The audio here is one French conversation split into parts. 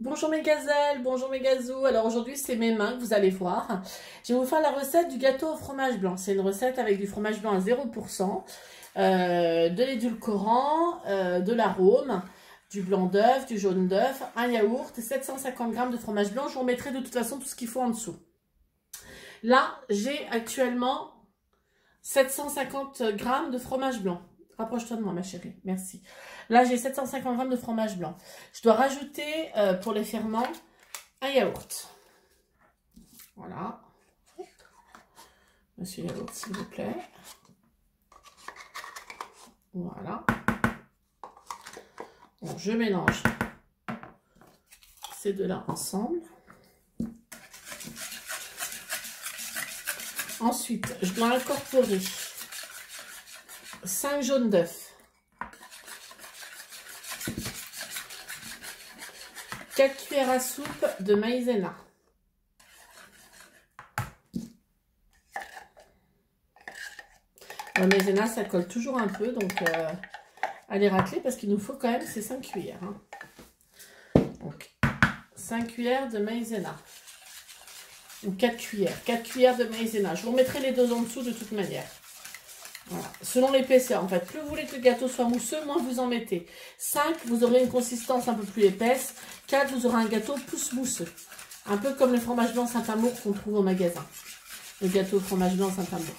Bonjour mes gazelles, bonjour mes gazous. Alors aujourd'hui c'est mes mains que vous allez voir. Je vais vous faire la recette du gâteau au fromage blanc. C'est une recette avec du fromage blanc à 0%, de l'édulcorant, de l'arôme, du blanc d'œuf, du jaune d'œuf, un yaourt et 750 g de fromage blanc. Je vous remettrai de toute façon tout ce qu'il faut en dessous. Là j'ai actuellement 750 g de fromage blanc. Rapproche-toi de moi, ma chérie. Merci. Là, j'ai 750 g de fromage blanc. Je dois rajouter, pour les ferments, un yaourt. Voilà. Monsieur yaourt, s'il vous plaît. Voilà. Bon, je mélange ces deux-là ensemble. Ensuite, je dois incorporer 5 jaunes d'œufs, 4 cuillères à soupe de maïzena, le maïzena ça colle toujours un peu, donc allez racler parce qu'il nous faut quand même ces 5 cuillères. Hein. Donc 5 cuillères de maïzena, ou 4 cuillères de maïzena. Je vous remettrai les deux en dessous de toute manière. Voilà. Selon l'épaisseur, en fait, plus vous voulez que le gâteau soit mousseux, moins vous en mettez. 5, vous aurez une consistance un peu plus épaisse. 4, vous aurez un gâteau plus mousseux. Un peu comme le fromage blanc Saint-Amour qu'on trouve au magasin. Le gâteau au fromage blanc Saint-Amour.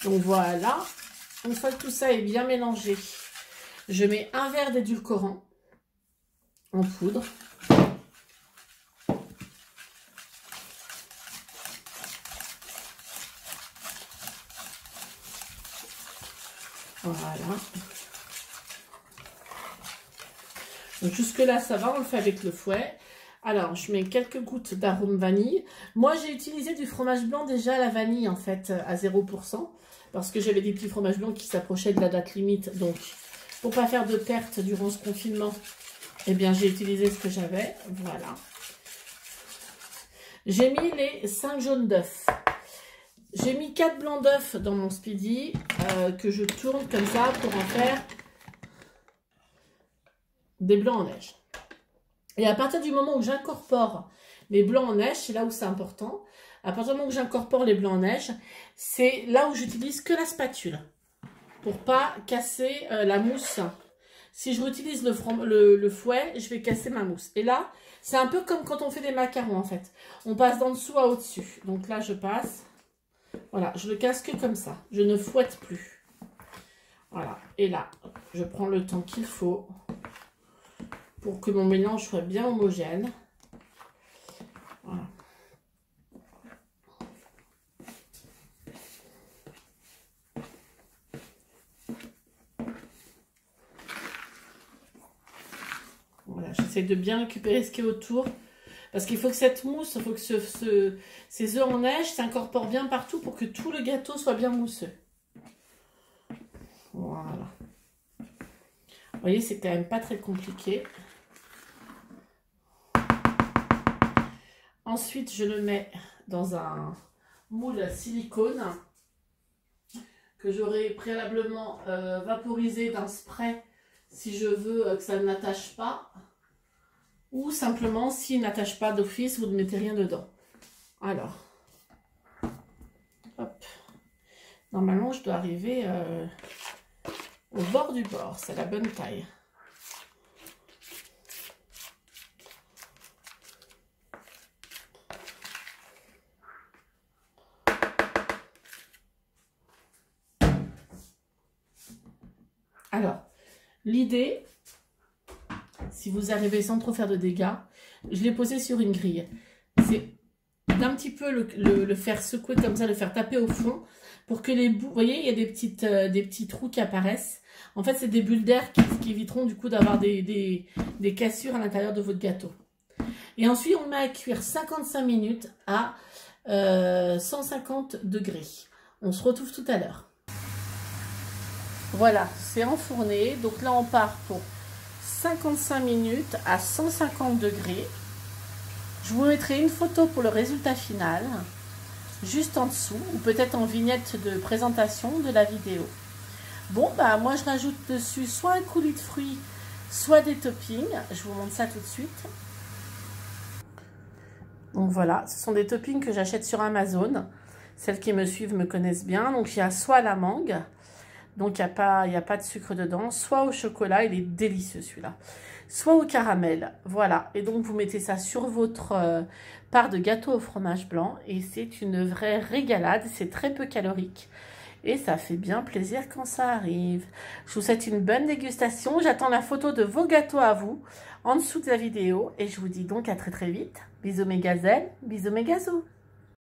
Donc voilà. Une fois que tout ça est bien mélangé, je mets un verre d'édulcorant en poudre. Voilà. Donc jusque là ça va, on le fait avec le fouet. Alors je mets quelques gouttes d'arôme vanille. Moi j'ai utilisé du fromage blanc déjà à la vanille en fait à 0%. Parce que j'avais des petits fromages blancs qui s'approchaient de la date limite. Donc pour pas faire de perte durant ce confinement, eh bien j'ai utilisé ce que j'avais. Voilà. J'ai mis les 5 jaunes d'œufs. J'ai mis 4 blancs d'œufs dans mon speedy que je tourne comme ça pour en faire des blancs en neige. Et à partir du moment où j'incorpore les blancs en neige, c'est là où c'est important. À partir du moment où j'incorpore les blancs en neige, c'est là où j'utilise que la spatule pour pas casser la mousse. Si je réutilise le fouet, je vais casser ma mousse. Et là, c'est un peu comme quand on fait des macarons en fait. On passe d'en dessous à au-dessus. Donc là, je passe. Voilà, je le casse que comme ça. Je ne fouette plus. Voilà. Et là, je prends le temps qu'il faut pour que mon mélange soit bien homogène. Voilà. Voilà, j'essaie de bien récupérer ce qui est autour. Parce qu'il faut que cette mousse, il faut que ces œufs en neige s'incorporent bien partout pour que tout le gâteau soit bien mousseux. Voilà. Vous voyez, c'est quand même pas très compliqué. Ensuite, je le mets dans un moule silicone que j'aurai préalablement vaporisé d'un spray si je veux que ça ne n'attache pas. Ou simplement, s'il n'attache pas d'office, vous ne mettez rien dedans. Alors, hop. Normalement, je dois arriver au bord du bord. C'est la bonne taille. Alors, l'idée, si vous arrivez sans trop faire de dégâts, je l'ai posé sur une grille. C'est d'un petit peu le faire secouer comme ça, le faire taper au fond pour que les bouts, vous voyez, il y a des petits trous qui apparaissent. En fait, c'est des bulles d'air qui éviteront du coup d'avoir des cassures à l'intérieur de votre gâteau. Et ensuite, on le met à cuire 55 minutes à 150 degrés. On se retrouve tout à l'heure. Voilà, c'est enfourné. Donc là, on part pour 55 minutes à 150 degrés. Je vous mettrai une photo pour le résultat final, juste en dessous, ou peut-être en vignette de présentation de la vidéo. Bon, bah moi je rajoute dessus soit un coulis de fruits, soit des toppings. Je vous montre ça tout de suite. Donc voilà, ce sont des toppings que j'achète sur Amazon. Celles qui me suivent me connaissent bien. Donc il y a soit à la mangue, donc il n'y a pas de sucre dedans, soit au chocolat, il est délicieux celui-là, soit au caramel. Voilà, et donc vous mettez ça sur votre part de gâteau au fromage blanc et c'est une vraie régalade, c'est très peu calorique. Et ça fait bien plaisir quand ça arrive. Je vous souhaite une bonne dégustation. J'attends la photo de vos gâteaux à vous en dessous de la vidéo. Et je vous dis donc à très très vite. Bisous mes gazelles, bisous mes gazous.